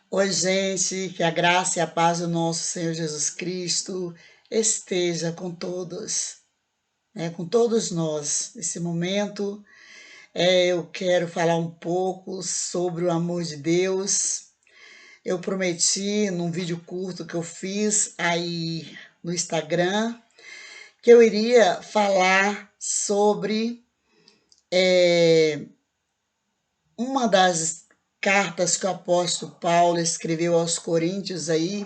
Oi, gente, que a graça e a paz do nosso Senhor Jesus Cristo esteja com todos, com todos nós. Nesse momento, eu quero falar um pouco sobre o amor de Deus. Eu prometi num vídeo curto que eu fiz aí no Instagram que eu iria falar sobre uma das cartas que o apóstolo Paulo escreveu aos Coríntios aí,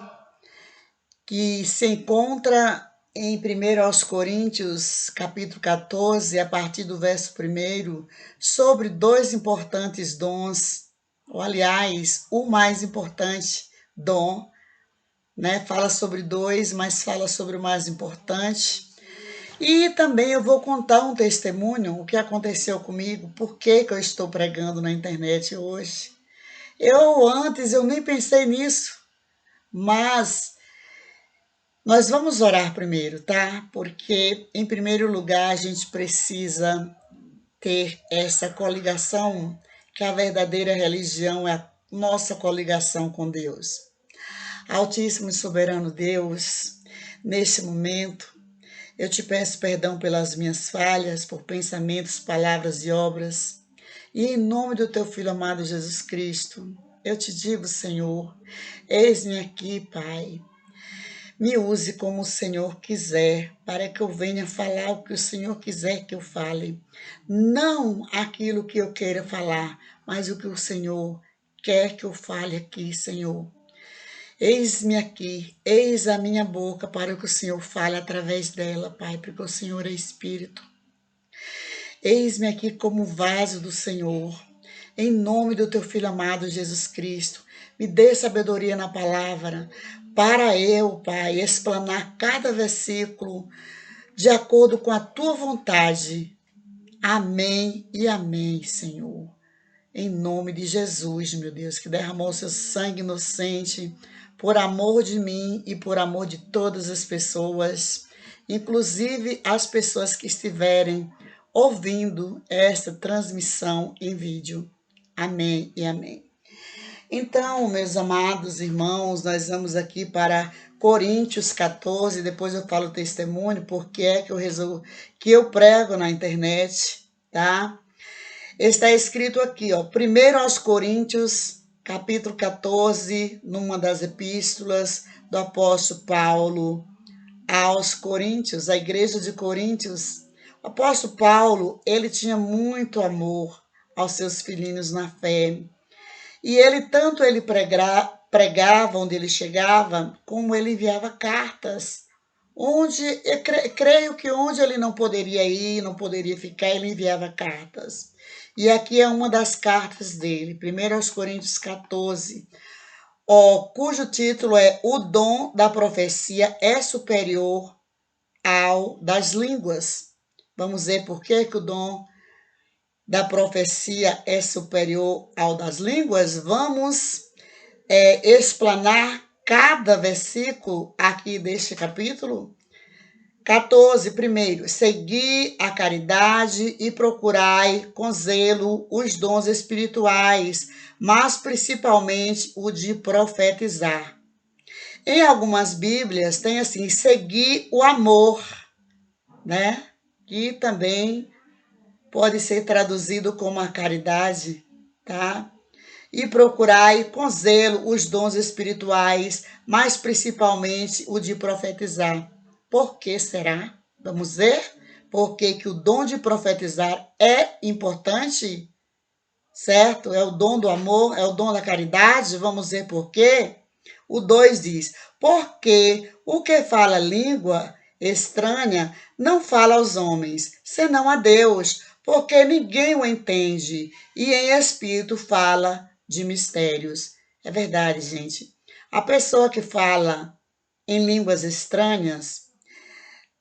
que se encontra em 1 aos Coríntios, capítulo 14, a partir do verso 1, sobre dois importantes dons, ou aliás, o mais importante dom, né? Fala sobre dois, mas fala sobre o mais importante. E também eu vou contar um testemunho, o que aconteceu comigo, por que eu estou pregando na internet hoje. Eu nem pensei nisso, mas nós vamos orar primeiro, tá? Porque, em primeiro lugar, a gente precisa ter essa coligação, que a verdadeira religião é a nossa coligação com Deus. Altíssimo e soberano Deus, neste momento, eu te peço perdão pelas minhas falhas, por pensamentos, palavras e obras. E em nome do teu Filho amado Jesus Cristo, eu te digo, Senhor, eis-me aqui, Pai. Me use como o Senhor quiser, para que eu venha falar o que o Senhor quiser que eu fale. Não aquilo que eu queira falar, mas o que o Senhor quer que eu fale aqui, Senhor. Eis-me aqui, eis a minha boca para que o Senhor fale através dela, Pai, porque o Senhor é Espírito. Eis-me aqui como vaso do Senhor. Em nome do teu Filho amado Jesus Cristo, me dê sabedoria na palavra, para eu, Pai, explanar cada versículo de acordo com a tua vontade. Amém e amém, Senhor. Em nome de Jesus, meu Deus, que derramou seu sangue inocente por amor de mim e por amor de todas as pessoas, inclusive as pessoas que estiverem ouvindo esta transmissão em vídeo. Amém e amém. Então, meus amados irmãos, nós vamos aqui para Coríntios 14, depois eu falo o testemunho, porque é que eu prego na internet, tá? Está escrito aqui, ó, 1 aos Coríntios, capítulo 14, numa das epístolas do apóstolo Paulo aos Coríntios, a igreja de Coríntios. O apóstolo Paulo, ele tinha muito amor aos seus filhinhos na fé. E ele pregava onde ele chegava, como ele enviava cartas. Onde, creio que onde ele não poderia ir, não poderia ficar, ele enviava cartas. E aqui é uma das cartas dele, 1 aos Coríntios 14, cujo título é O Dom da Profecia é Superior ao das Línguas. Vamos ver por que o dom da profecia é superior ao das línguas? Vamos explanar cada versículo aqui deste capítulo. 14, primeiro, segui a caridade e procurai com zelo os dons espirituais, mas principalmente o de profetizar. Em algumas Bíblias tem assim, segui o amor, né? Que também pode ser traduzido como a caridade, tá? E procurai com zelo os dons espirituais, mas principalmente o de profetizar. Por que será? Vamos ver? Por que o dom de profetizar é importante? Certo? É o dom do amor, é o dom da caridade. Vamos ver por quê? O 2 diz, porque o que fala língua estranha não fala aos homens, senão a Deus, porque ninguém o entende, e em espírito fala de mistérios. É verdade, gente. A pessoa que fala em línguas estranhas,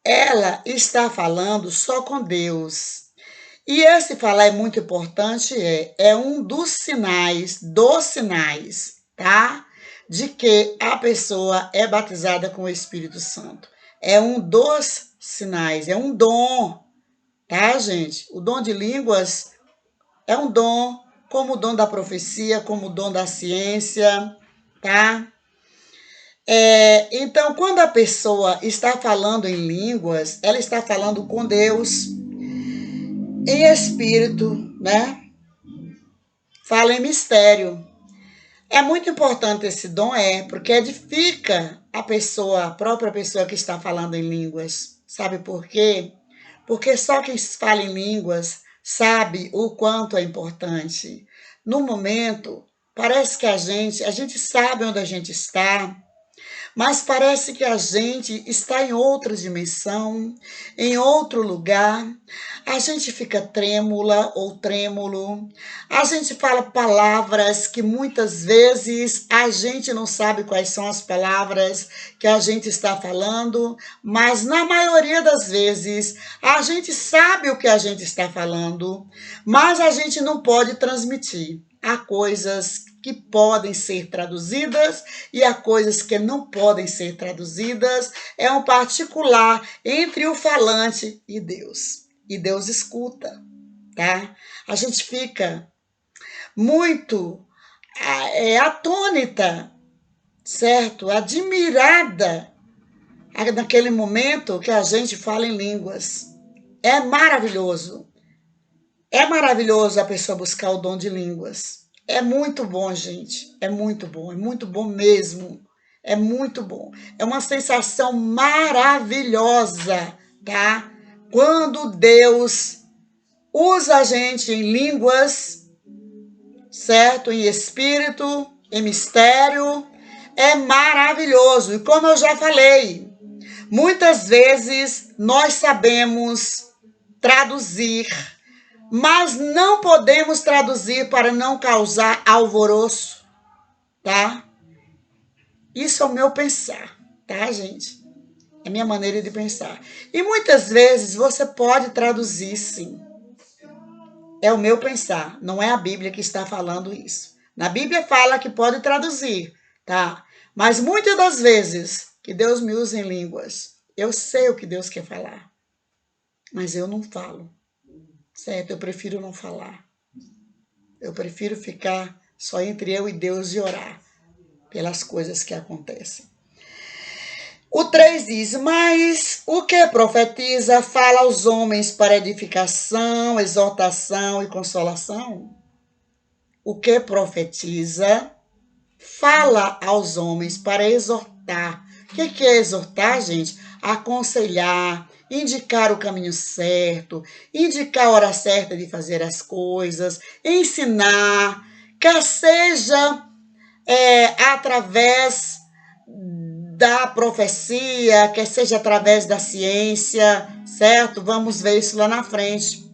ela está falando só com Deus. E esse falar é muito importante, é um dos sinais, tá? De que a pessoa é batizada com o Espírito Santo. É um dos sinais, é um dom, tá, gente? O dom de línguas é um dom, como o dom da profecia, como o dom da ciência, tá? Então, quando a pessoa está falando em línguas, ela está falando com Deus em espírito, né? Fala em mistério. É muito importante esse dom, porque edifica a pessoa, a própria pessoa que está falando em línguas. Sabe por quê? Porque só quem fala em línguas sabe o quanto é importante. No momento, parece que a gente sabe onde a gente está, mas parece que a gente está em outra dimensão, em outro lugar. A gente fica trêmula ou trêmulo. A gente fala palavras que muitas vezes a gente não sabe quais são as palavras que a gente está falando, mas na maioria das vezes a gente sabe o que a gente está falando, mas a gente não pode transmitir. Há coisas que podem ser traduzidas e há coisas que não podem ser traduzidas. É um particular entre o falante e Deus. E Deus escuta, tá? A gente fica muito atônita, certo? Admirada naquele momento que a gente fala em línguas. É maravilhoso. É maravilhoso a pessoa buscar o dom de línguas. É muito bom, gente. É muito bom mesmo. É muito bom. É uma sensação maravilhosa, tá? Quando Deus usa a gente em línguas, certo? Em espírito, em mistério, é maravilhoso. E como eu já falei, muitas vezes nós sabemos traduzir, mas não podemos traduzir para não causar alvoroço, tá? Isso é o meu pensar, tá, gente? É a minha maneira de pensar. E muitas vezes você pode traduzir, sim. É o meu pensar, não é a Bíblia que está falando isso. Na Bíblia fala que pode traduzir, tá? Mas muitas das vezes que Deus me usa em línguas, eu sei o que Deus quer falar, mas eu não falo, certo? Eu prefiro não falar. Eu prefiro ficar só entre eu e Deus e orar pelas coisas que acontecem. O 3 diz, mas o que profetiza fala aos homens para edificação, exortação e consolação? O que profetiza fala aos homens para exortar. O que é exortar, gente? Aconselhar, indicar o caminho certo, indicar a hora certa de fazer as coisas, ensinar, quer seja através da profecia, quer seja através da ciência, certo? Vamos ver isso lá na frente,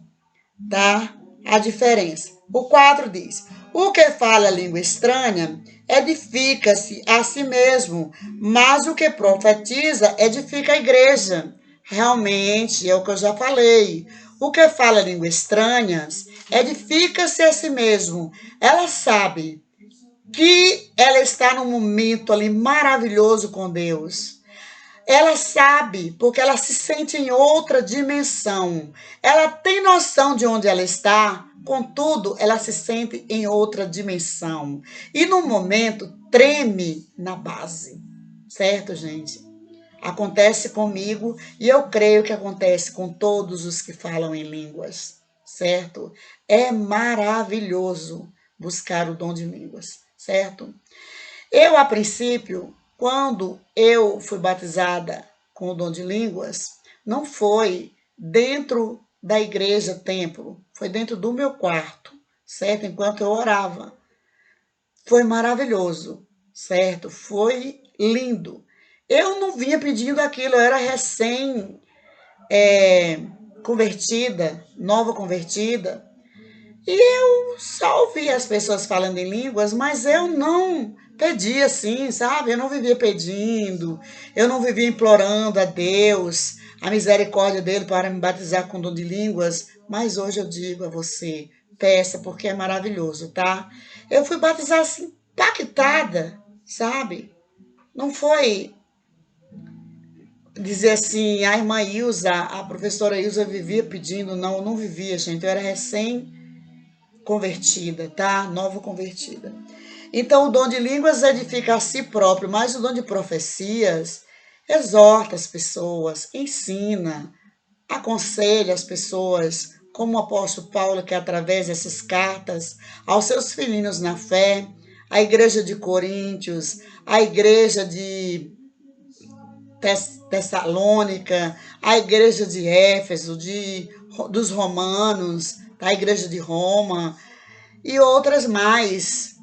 tá? A diferença. O 4 diz, o que fala a língua estranha edifica-se a si mesmo, mas o que profetiza edifica a igreja. Realmente, é o que eu já falei. O que fala língua estranhas edifica-se a si mesmo. Ela sabe que ela está num momento ali maravilhoso com Deus. Ela sabe, porque ela se sente em outra dimensão. Ela tem noção de onde ela está, contudo, ela se sente em outra dimensão. E no momento, treme na base. Certo, gente? Acontece comigo e eu creio que acontece com todos os que falam em línguas. Certo? É maravilhoso buscar o dom de línguas. Certo? Eu, a princípio, quando eu fui batizada com o dom de línguas, não foi dentro da igreja templo, foi dentro do meu quarto, certo? Enquanto eu orava. Foi maravilhoso, certo? Foi lindo. Eu não vinha pedindo aquilo, eu era recém convertida, nova convertida, e eu só ouvia as pessoas falando em línguas, mas eu não pedia assim, sabe? Eu não vivia pedindo, eu não vivia implorando a Deus, a misericórdia dele para me batizar com dom de línguas, mas hoje eu digo a você, peça, porque é maravilhoso, tá? Eu fui batizar assim, impactada, sabe? Não foi dizer assim, a irmã Ilza, a professora Ilza vivia pedindo, não, eu não vivia, gente, eu era recém convertida, tá? Nova convertida. Então, o dom de línguas edifica a si próprio, mas o dom de profecias exorta as pessoas, ensina, aconselha as pessoas, como o apóstolo Paulo, que através dessas cartas aos seus filhinhos na fé, a igreja de Coríntios, a igreja de Tessalônica, a igreja de Éfeso, dos romanos, a igreja de Roma e outras mais,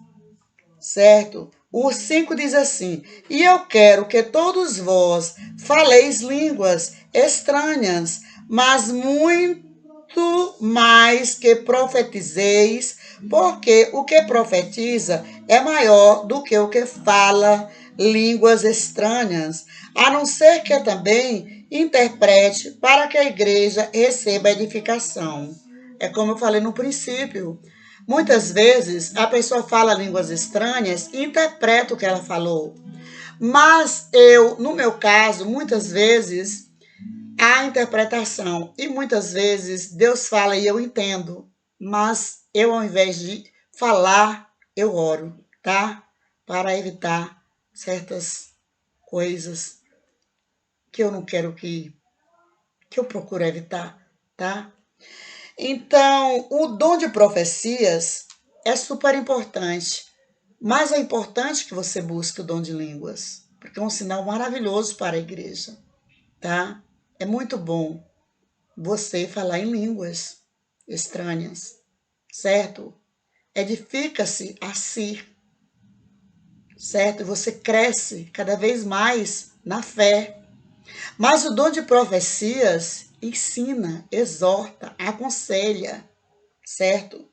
certo? O 5 diz assim: e eu quero que todos vós faleis línguas estranhas, mas muito mais que profetizeis, porque o que profetiza é maior do que o que fala línguas estranhas, a não ser que também interprete para que a igreja receba edificação. É como eu falei no princípio. Muitas vezes a pessoa fala línguas estranhas e interpreta o que ela falou. Mas no meu caso, muitas vezes há interpretação e muitas vezes Deus fala e eu entendo, mas eu, ao invés de falar, eu oro, tá? Para evitar certas coisas que eu não quero que eu procuro evitar, tá? Então, o dom de profecias é super importante, mas é importante que você busque o dom de línguas, porque é um sinal maravilhoso para a igreja, tá? É muito bom você falar em línguas estranhas, certo? Edifica-se a si, certo? Você cresce cada vez mais na fé. Mas o dom de profecias ensina, exorta, aconselha, certo?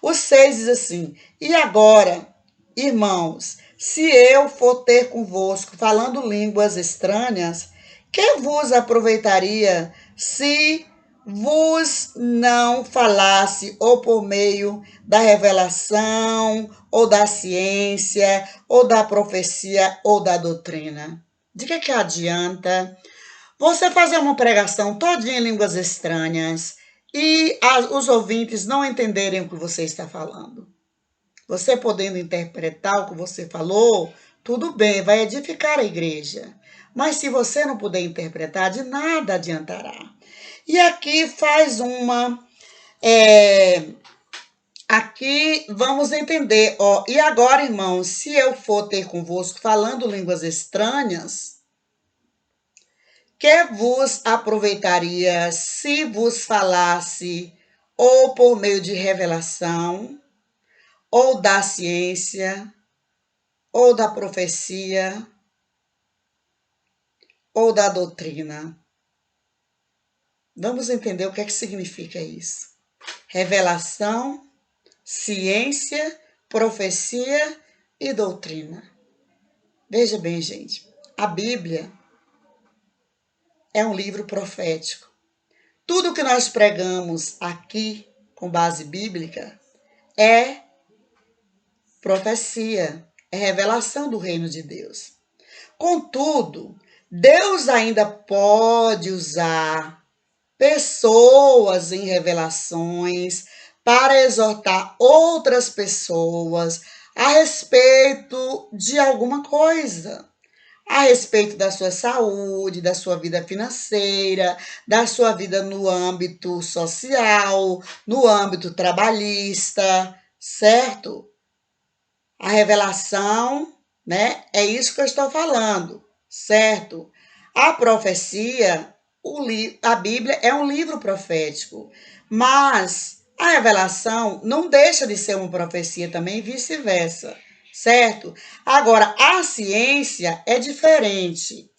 O 6 diz assim: e agora, irmãos, se eu for ter convosco falando línguas estranhas, que vos aproveitaria se vos não falasse ou por meio da revelação, ou da ciência, ou da profecia, ou da doutrina? De que adianta você fazer uma pregação todinha em línguas estranhas e os ouvintes não entenderem o que você está falando? Você podendo interpretar o que você falou, tudo bem, vai edificar a igreja. Mas se você não puder interpretar, de nada adiantará. E aqui faz uma... aqui vamos entender, ó. E agora, irmãos, se eu for ter convosco falando línguas estranhas, que vos aproveitaria se vos falasse ou por meio de revelação, ou da ciência, ou da profecia, ou da doutrina? Vamos entender o que significa isso. Revelação, ciência, profecia e doutrina. Veja bem, gente, a Bíblia é um livro profético. Tudo que nós pregamos aqui, com base bíblica, é profecia, é revelação do reino de Deus. Contudo, Deus ainda pode usar pessoas em revelações para exortar outras pessoas a respeito de alguma coisa. A respeito da sua saúde, da sua vida financeira, da sua vida no âmbito social, no âmbito trabalhista, certo? A revelação, né? É isso que eu estou falando, certo? A profecia, a Bíblia é um livro profético, mas a revelação não deixa de ser uma profecia também e vice-versa, certo? Agora, a ciência é diferente.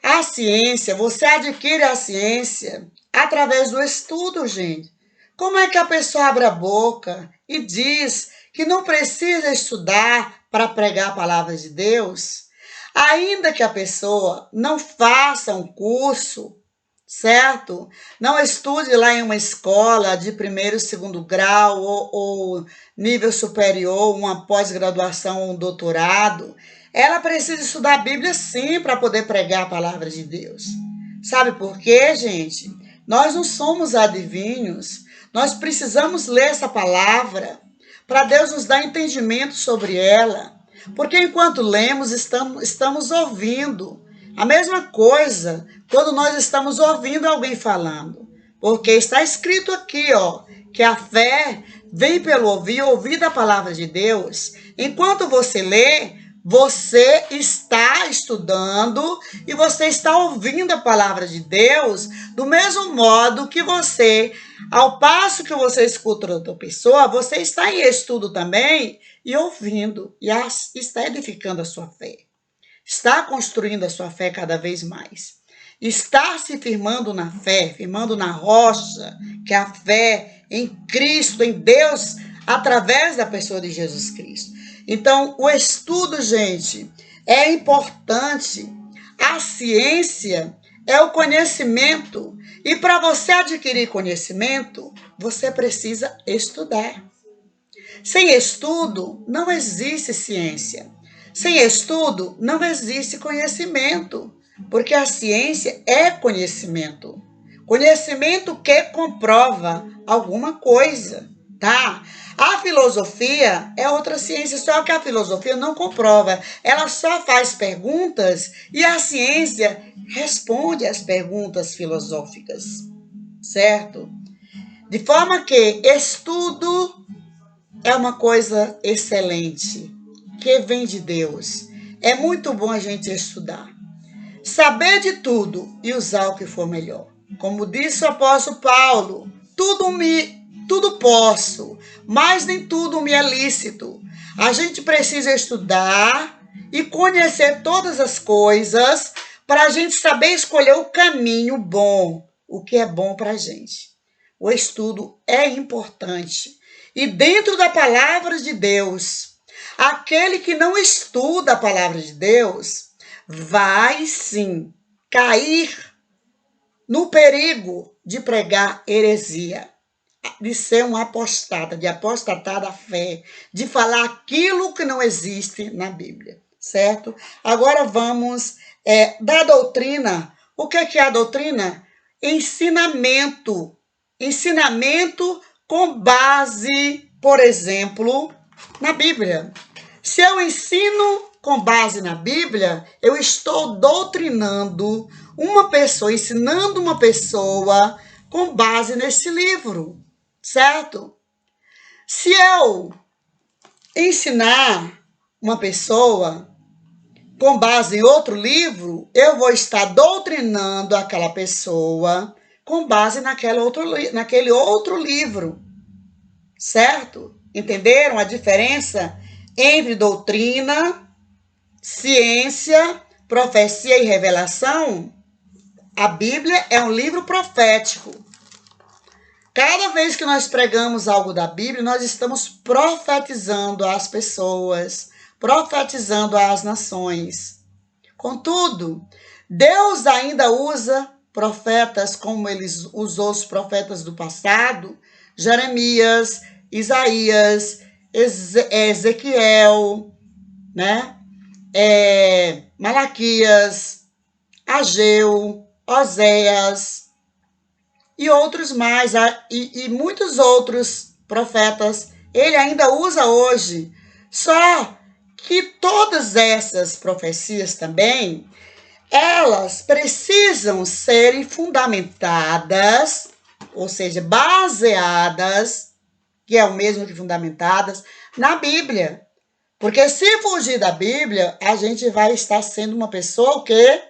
A ciência, você adquire a ciência através do estudo, gente. Como é que a pessoa abre a boca e diz que não precisa estudar para pregar a palavra de Deus? Ainda que a pessoa não faça um curso, certo? Não estude lá em uma escola de primeiro e segundo grau ou nível superior, uma pós-graduação, um doutorado, ela precisa estudar a Bíblia sim para poder pregar a palavra de Deus. Sabe por quê, gente? Nós não somos adivinhos. Nós precisamos ler essa palavra para Deus nos dar entendimento sobre ela. Porque enquanto lemos, estamos ouvindo. A mesma coisa quando nós estamos ouvindo alguém falando. Porque está escrito aqui, ó, que a fé vem pelo ouvir da palavra de Deus. Enquanto você lê, você está estudando e você está ouvindo a palavra de Deus do mesmo modo que você, ao passo que você escuta outra pessoa, você está em estudo também e ouvindo, e está edificando a sua fé. Está construindo a sua fé cada vez mais. Está se firmando na fé, firmando na rocha, que é a fé em Cristo, em Deus, através da pessoa de Jesus Cristo. Então, o estudo, gente, é importante. A ciência é o conhecimento. E para você adquirir conhecimento, você precisa estudar. Sem estudo, não existe ciência. Sem estudo, não existe conhecimento. Porque a ciência é conhecimento. Conhecimento que comprova alguma coisa, tá? A filosofia é outra ciência, só que a filosofia não comprova. Ela só faz perguntas e a ciência responde às perguntas filosóficas, certo? De forma que estudo é uma coisa excelente, que vem de Deus. É muito bom a gente estudar. Saber de tudo e usar o que for melhor. Como disse o apóstolo Paulo, tudo posso, mas nem tudo me é lícito. A gente precisa estudar e conhecer todas as coisas para a gente saber escolher o caminho bom, o que é bom para a gente. O estudo é importante. E dentro da palavra de Deus, aquele que não estuda a palavra de Deus vai sim cair no perigo de pregar heresia, de ser um apostata, de apostatar da fé, de falar aquilo que não existe na Bíblia, certo? Agora vamos da doutrina. O que é a doutrina? Ensinamento. Ensinamento com base, por exemplo, na Bíblia. Se eu ensino com base na Bíblia, eu estou doutrinando uma pessoa, ensinando uma pessoa com base nesse livro, certo? Se eu ensinar uma pessoa com base em outro livro, eu vou estar doutrinando aquela pessoa com base naquele outro livro, certo? Entenderam a diferença entre doutrina, ciência, profecia e revelação? A Bíblia é um livro profético. Cada vez que nós pregamos algo da Bíblia, nós estamos profetizando às pessoas, profetizando às nações. Contudo, Deus ainda usa profetas como ele usou os profetas do passado, Jeremias, Isaías, Ezequiel, né? Malaquias, Ageu, Oséias e outros mais, e muitos outros profetas, ele ainda usa hoje. Só que todas essas profecias também, elas precisam serem fundamentadas, ou seja, baseadas, que é o mesmo que fundamentadas, na Bíblia. Porque se fugir da Bíblia, a gente vai estar sendo uma pessoa o quê?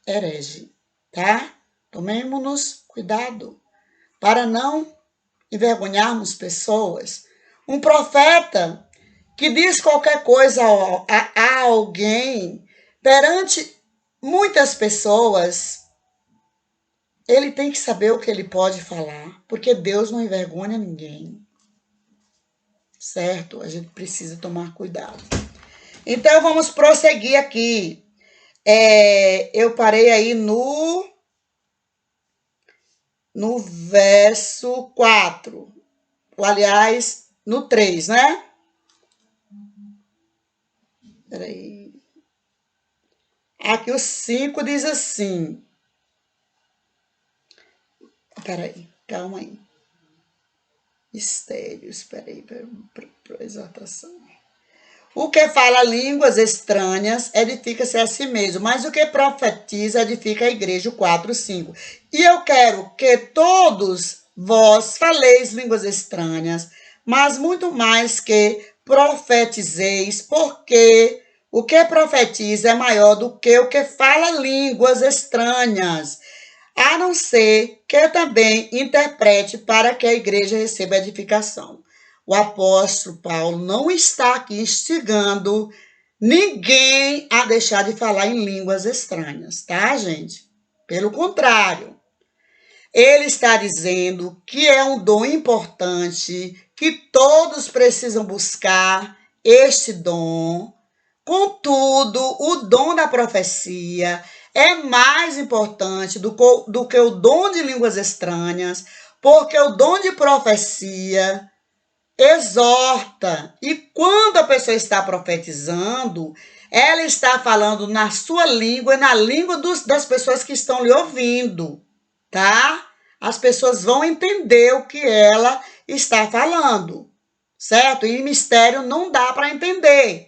Herege, tá? Tomemos cuidado para não envergonharmos pessoas. Um profeta que diz qualquer coisa a alguém perante muitas pessoas, ele tem que saber o que ele pode falar, porque Deus não envergonha ninguém, certo? A gente precisa tomar cuidado. Então, vamos prosseguir aqui. Eu parei aí no verso 4. Aliás, no 3, né? Peraí. Aqui o 5 diz assim. Peraí, calma aí. Mistérios, peraí, para exaltação. O que fala línguas estranhas edifica-se a si mesmo, mas o que profetiza edifica a igreja, 4:5. E eu quero que todos vós faleis línguas estranhas, mas muito mais que profetizeis, porque o que profetiza é maior do que o que fala línguas estranhas, a não ser que também interprete para que a igreja receba edificação. O apóstolo Paulo não está aqui instigando ninguém a deixar de falar em línguas estranhas, tá, gente? Pelo contrário, ele está dizendo que é um dom importante, que todos precisam buscar este dom. Contudo, o dom da profecia é mais importante do que o dom de línguas estranhas, porque o dom de profecia exorta. E quando a pessoa está profetizando, ela está falando na sua língua e na língua das pessoas que estão lhe ouvindo, tá? As pessoas vão entender o que ela está falando, certo? E mistério não dá para entender,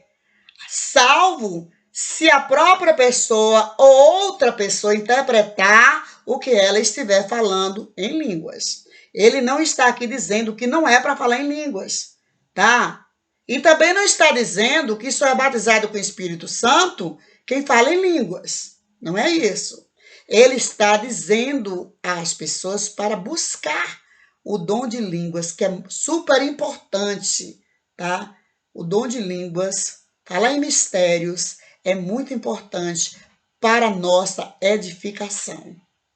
salvo se a própria pessoa ou outra pessoa interpretar o que ela estiver falando em línguas. Ele não está aqui dizendo que não é para falar em línguas, tá? E também não está dizendo que só é batizado com o Espírito Santo quem fala em línguas. Não é isso. Ele está dizendo às pessoas para buscar o dom de línguas, que é super importante, tá? O dom de línguas, falar em mistérios, é muito importante para a nossa edificação,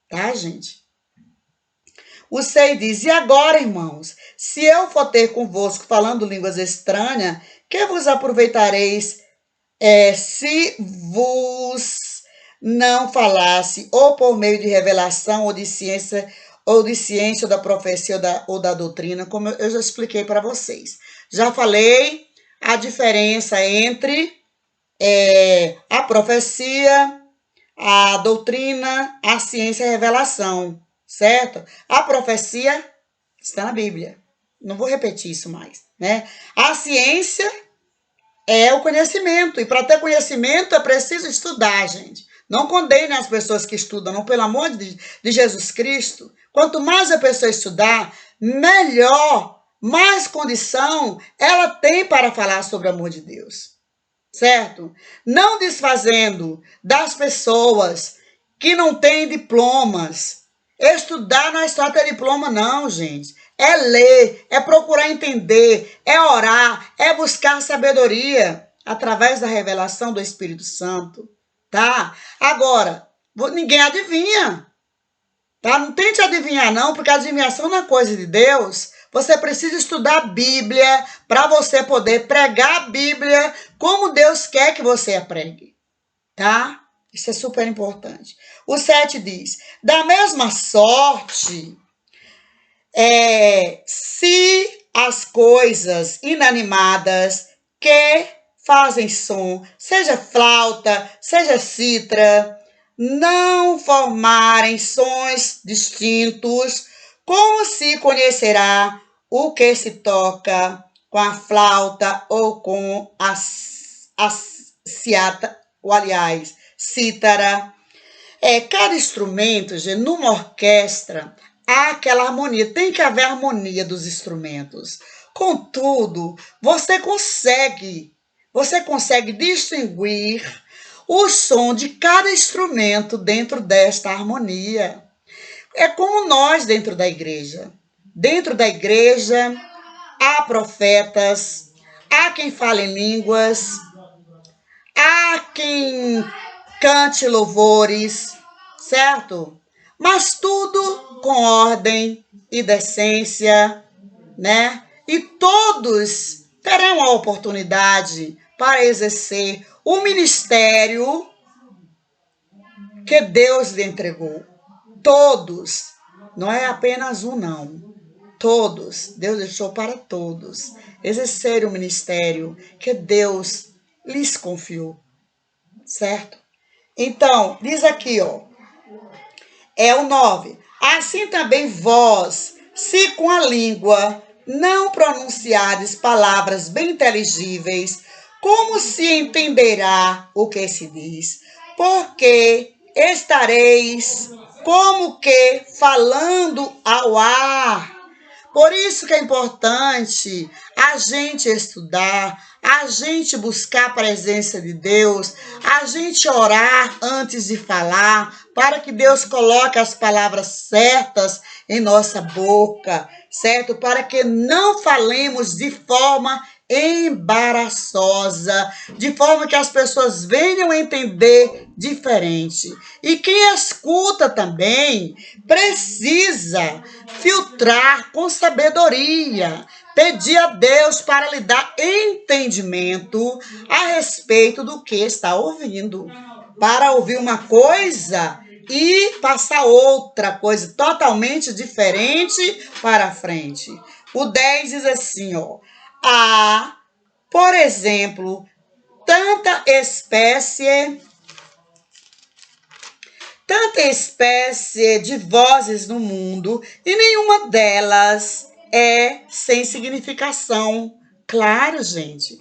tá, gente? O 6 diz, e agora, irmãos, se eu for ter convosco falando línguas estranhas, que vos aproveitareis se vos não falasse, ou por meio de revelação, ou de ciência da profecia ou da doutrina, como eu já expliquei para vocês. Já falei a diferença entre a profecia, a doutrina, a ciência e a revelação, certo? A profecia está na Bíblia. Não vou repetir isso mais, né? A ciência é o conhecimento. E para ter conhecimento é preciso estudar, gente. Não condene as pessoas que estudam, não, pelo amor de Jesus Cristo. Quanto mais a pessoa estudar, melhor, mais condição ela tem para falar sobre o amor de Deus. Certo? Não desfazendo das pessoas que não têm diplomas. Estudar não é só ter diploma, não, gente. É ler, é procurar entender, é orar, é buscar sabedoria através da revelação do Espírito Santo, tá? Agora, ninguém adivinha, tá? Não tente adivinhar, não, porque a adivinhação não é coisa de Deus. Você precisa estudar a Bíblia para você poder pregar a Bíblia como Deus quer que você a pregue, tá? Isso é super importante. O 7 diz, da mesma sorte, se as coisas inanimadas que fazem som, seja flauta, seja cítara, não formarem sons distintos, como se conhecerá o que se toca com a flauta ou com a ciata, ou aliás, cítara. Cada instrumento, gente, numa orquestra, há aquela harmonia, tem que haver harmonia dos instrumentos. Contudo, você consegue distinguir o som de cada instrumento dentro desta harmonia. É como nós dentro da igreja. Dentro da igreja, há profetas, há quem fale em línguas, há quem cante louvores, certo? Mas tudo com ordem e decência, né? E todos terão a oportunidade para exercer o ministério que Deus lhe entregou. Todos, não é apenas um, não. Todos, Deus deixou para todos exercer o ministério que Deus lhes confiou, certo? Então, diz aqui, ó, é o 9. Assim também vós, se com a língua não pronunciardes palavras bem inteligíveis, Como se entenderá o que se diz? Porque estareis como que falando ao ar. Por isso que é importante a gente estudar, a gente buscar a presença de Deus, a gente orar antes de falar, para que Deus coloque as palavras certas em nossa boca, certo? Para que não falemos de forma embaraçosa, de forma que as pessoas venham entender diferente. E quem escuta também precisa filtrar com sabedoria, pedir a Deus para lhe dar entendimento a respeito do que está ouvindo, para ouvir uma coisa e passar outra coisa totalmente diferente para frente. O 10 diz assim, ó: há, por exemplo, tanta espécie de vozes no mundo e nenhuma delas é sem significação. Claro, gente.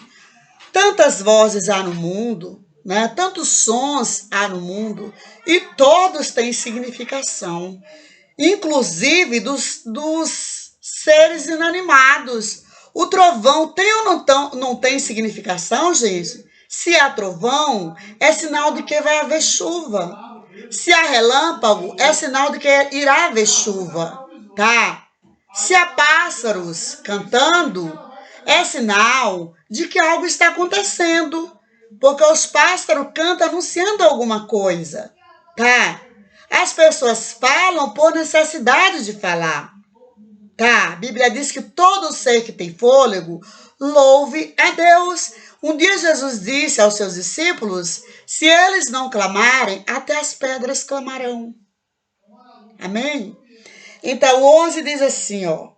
Tantas vozes há no mundo, né? Tantos sons há no mundo e todos têm significação, inclusive dos seres inanimados. O trovão tem ou não tem significação, gente? Se há trovão, é sinal de que vai haver chuva. Se há relâmpago, é sinal de que irá haver chuva, tá? Se há pássaros cantando, é sinal de que algo está acontecendo, porque os pássaros cantam anunciando alguma coisa, tá? As pessoas falam por necessidade de falar, tá? A Bíblia diz que todo ser que tem fôlego, louve a Deus. Um dia Jesus disse aos seus discípulos, se eles não clamarem, até as pedras clamarão. Amém? Então, o 11 diz assim, ó: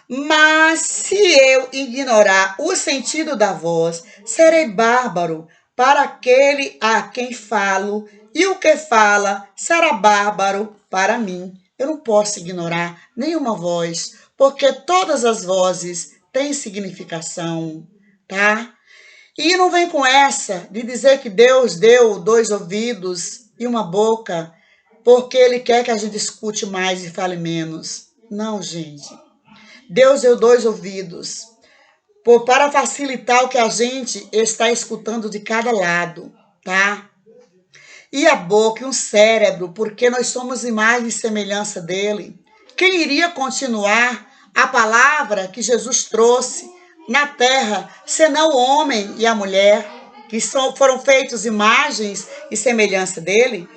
mas se eu ignorar o sentido da voz, serei bárbaro para aquele a quem falo, e o que fala será bárbaro para mim. Eu não posso ignorar nenhuma voz, porque todas as vozes têm significação, tá? E não vem com essa de dizer que Deus deu 2 ouvidos e uma boca, porque Ele quer que a gente escute mais e fale menos. Não, gente. Deus deu 2 ouvidos para facilitar o que a gente está escutando de cada lado, tá? E a boca e um cérebro, porque nós somos imagem e semelhança dele. Quem iria continuar a palavra que Jesus trouxe na terra, senão o homem e a mulher, que foram feitos imagens e semelhança dele?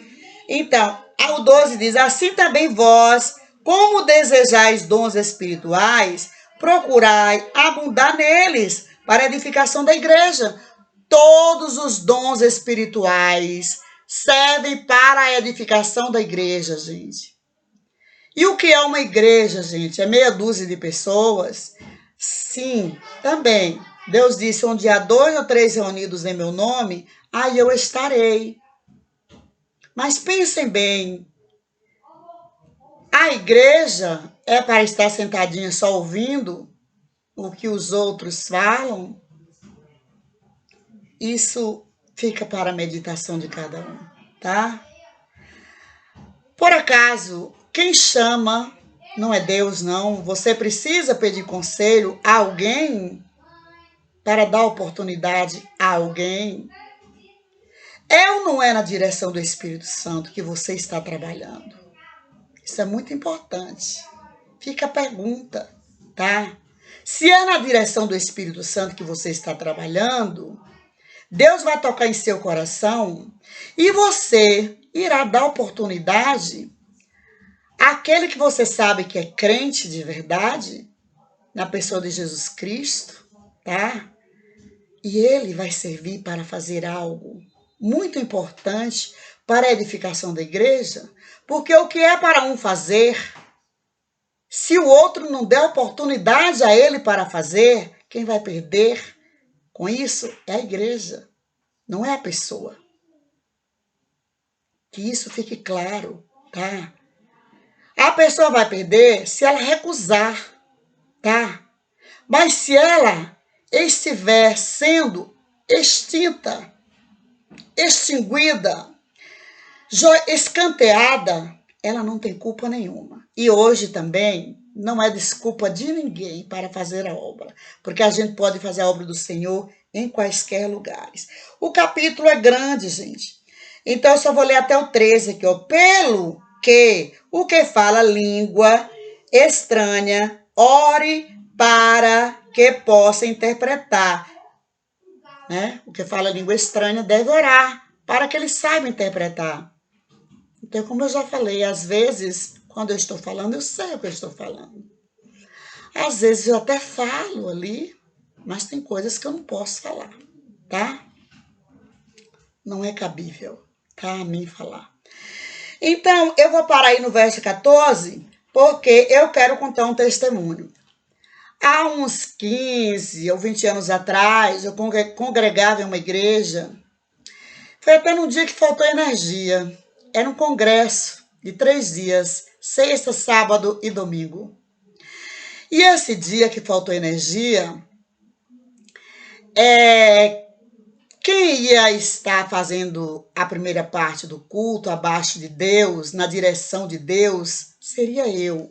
Então, o 12 diz, assim também vós, como desejais dons espirituais, procurai abundar neles, para a edificação da igreja. Todos os dons espirituais servem para a edificação da igreja, gente. E o que é uma igreja, gente? É meia dúzia de pessoas? Sim, também. Deus disse, onde há 2 ou 3 reunidos em meu nome, aí eu estarei. Mas pensem bem, a igreja é para estar sentadinha só ouvindo o que os outros falam? Isso fica para a meditação de cada um, tá? Por acaso, quem chama não é Deus, não. Você precisa pedir conselho a alguém para dar oportunidade a alguém. É ou não é na direção do Espírito Santo que você está trabalhando? Isso é muito importante. Fica a pergunta, tá? Se é na direção do Espírito Santo que você está trabalhando, Deus vai tocar em seu coração e você irá dar oportunidade àquele que você sabe que é crente de verdade, na pessoa de Jesus Cristo, tá? E ele vai servir para fazer algo muito importante para a edificação da igreja, porque o que é para um fazer, se o outro não der oportunidade a ele para fazer, quem vai perder com isso é a igreja, não é a pessoa. Que isso fique claro, tá? A pessoa vai perder se ela recusar, tá? Mas se ela estiver sendo extinta, extinguida, escanteada, ela não tem culpa nenhuma. E hoje também não é desculpa de ninguém para fazer a obra, porque a gente pode fazer a obra do Senhor em quaisquer lugares. O capítulo é grande, gente. Então eu só vou ler até o 13 aqui, ó. Pelo que o que fala língua estranha, ore para que possa interpretar. Né? O que fala língua estranha deve orar para que ele saiba interpretar. Então, como eu já falei, às vezes, quando eu estou falando, eu sei o que eu estou falando. Às vezes eu até falo ali, mas tem coisas que eu não posso falar, tá? Não é cabível, tá? A mim falar. Então, eu vou parar aí no verso 14, porque eu quero contar um testemunho. Há uns 15 ou 20 anos atrás, eu congregava em uma igreja. Foi até num dia que faltou energia. Era um congresso de 3 dias, sexta, sábado e domingo. E esse dia que faltou energia, quem ia estar fazendo a primeira parte do culto, abaixo de Deus, na direção de Deus, seria eu.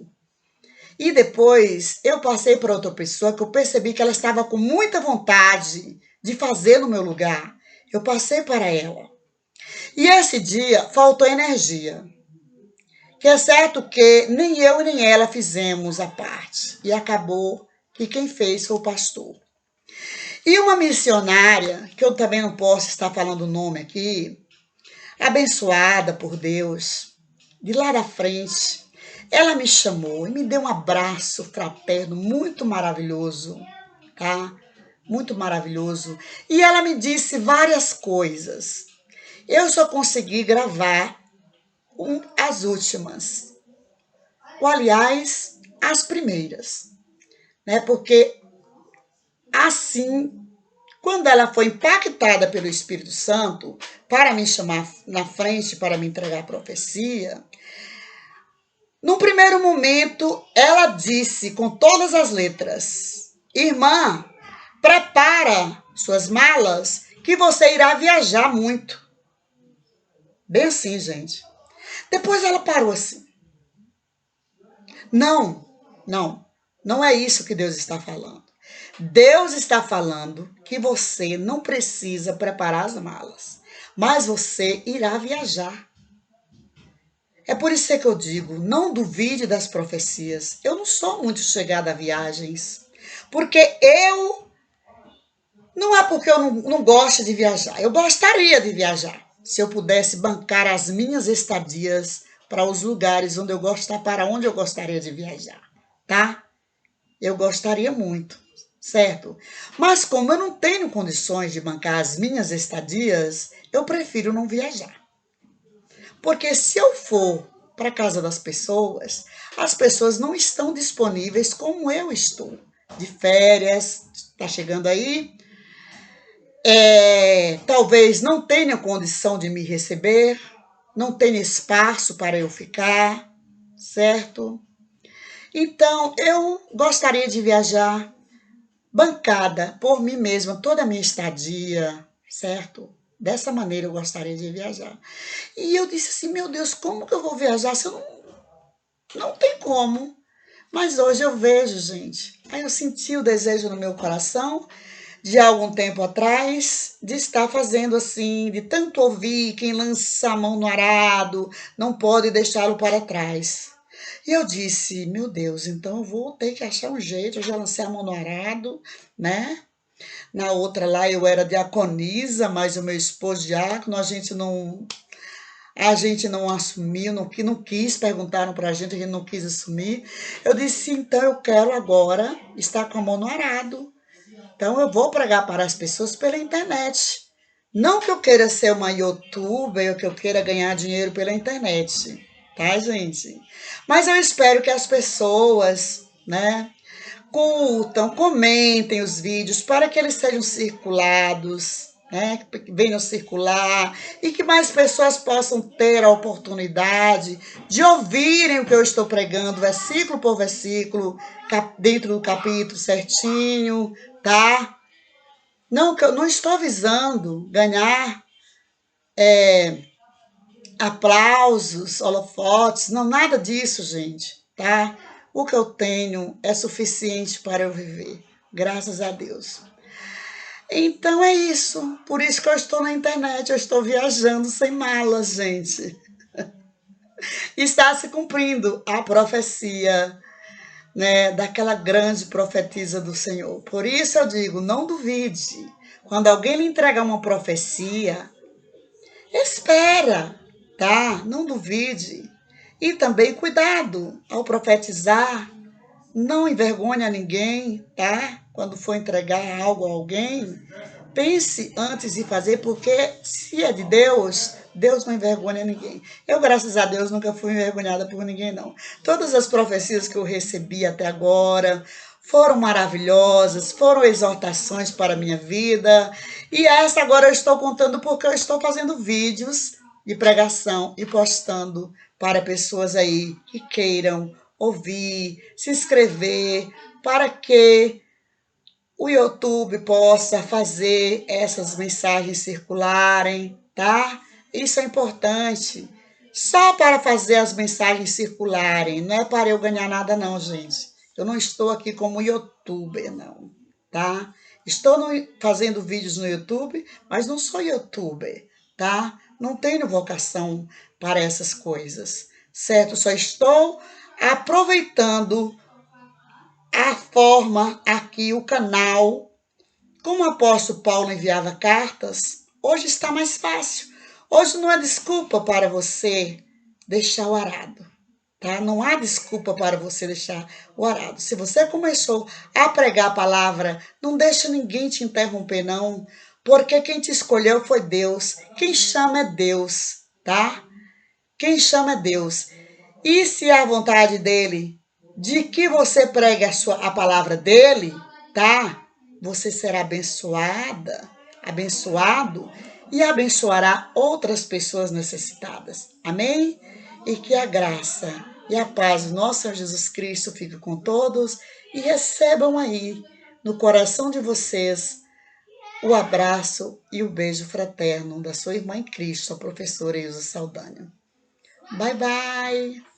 E depois eu passei para outra pessoa que eu percebi que ela estava com muita vontade de fazer no meu lugar. Eu passei para ela. E esse dia faltou energia. Que é certo que nem eu nem ela fizemos a parte. E acabou que quem fez foi o pastor. E uma missionária, que eu também não posso estar falando o nome aqui, abençoada por Deus, de lá da frente, ela me chamou e me deu um abraço fraterno, muito maravilhoso, tá? Muito maravilhoso. E ela me disse várias coisas. Eu só consegui gravar as últimas. Ou, aliás, as primeiras. Né? Porque assim, quando ela foi impactada pelo Espírito Santo para me chamar na frente, para me entregar a profecia, no primeiro momento, ela disse com todas as letras: irmã, prepara suas malas que você irá viajar muito. Bem assim, gente. Depois ela parou assim. Não é isso que Deus está falando. Deus está falando que você não precisa preparar as malas, mas você irá viajar. É por isso que eu digo, não duvide das profecias. Eu não sou muito chegada a viagens, porque não é porque eu não gosto de viajar. Eu gostaria de viajar, se eu pudesse bancar as minhas estadias para os lugares onde eu gostaria, para onde eu gostaria de viajar, tá? Eu gostaria muito, certo? Mas como eu não tenho condições de bancar as minhas estadias, eu prefiro não viajar. Porque se eu for para a casa das pessoas, as pessoas não estão disponíveis como eu estou. De férias, está chegando aí, talvez não tenha condição de me receber, não tenha espaço para eu ficar, certo? Então, eu gostaria de viajar bancada por mim mesma, toda a minha estadia, certo? Dessa maneira eu gostaria de viajar. E eu disse assim, meu Deus, como que eu vou viajar se eu não tem como. Mas hoje eu vejo, gente. Aí eu senti o desejo no meu coração, de algum tempo atrás, de estar fazendo assim, de tanto ouvir quem lança a mão no arado, não pode deixá-lo para trás. E eu disse, meu Deus, então eu vou ter que achar um jeito, eu já lancei a mão no arado, né? Na outra lá eu era diaconisa, mas o meu esposo diácono, a gente não assumiu, não quis, perguntaram para a gente não quis assumir. Eu disse, então eu quero agora estar com a mão no arado. Então eu vou pregar para as pessoas pela internet. Não que eu queira ser uma youtuber ou que eu queira ganhar dinheiro pela internet, tá, gente? Mas eu espero que as pessoas, né, curtam, comentem os vídeos para que eles sejam circulados, né, que venham circular e que mais pessoas possam ter a oportunidade de ouvirem o que eu estou pregando, versículo por versículo, dentro do capítulo certinho, tá? Não, que eu não estou visando ganhar aplausos, holofotes, não, nada disso, gente, tá? O que eu tenho é suficiente para eu viver, graças a Deus. Então é isso, por isso que eu estou na internet, eu estou viajando sem malas, gente. Está se cumprindo a profecia, né, daquela grande profetisa do Senhor. Por isso eu digo, não duvide. Quando alguém lhe entregar uma profecia, espera, tá? Não duvide. E também cuidado ao profetizar, não envergonha ninguém, tá? Quando for entregar algo a alguém, pense antes de fazer, porque se é de Deus, Deus não envergonha ninguém. Eu, graças a Deus, nunca fui envergonhada por ninguém, não. Todas as profecias que eu recebi até agora foram maravilhosas, foram exortações para a minha vida. E essa agora eu estou contando porque eu estou fazendo vídeos de pregação e postando para pessoas aí que queiram ouvir, se inscrever, para que o YouTube possa fazer essas mensagens circularem, tá? Isso é importante. Só para fazer as mensagens circularem, não é para eu ganhar nada não, gente. Eu não estou aqui como youtuber, não, tá? Estou fazendo vídeos no YouTube, mas não sou youtuber, tá? Não tenho vocação para essas coisas, certo? Só estou aproveitando a forma aqui, o canal. Como o apóstolo Paulo enviava cartas, hoje está mais fácil. Hoje não há desculpa para você deixar o arado, tá? Não há desculpa para você deixar o arado. Se você começou a pregar a palavra, não deixa ninguém te interromper, não, porque quem te escolheu foi Deus. Quem chama é Deus, tá? Quem chama é Deus. E se é a vontade dele de que você pregue a palavra dele, tá? Você será abençoada, abençoado e abençoará outras pessoas necessitadas. Amém? E que a graça e a paz do nosso Senhor Jesus Cristo fique com todos e recebam aí no coração de vocês o abraço e o beijo fraterno da sua irmã em Cristo, a professora Ilza Saldanha. Bye, bye!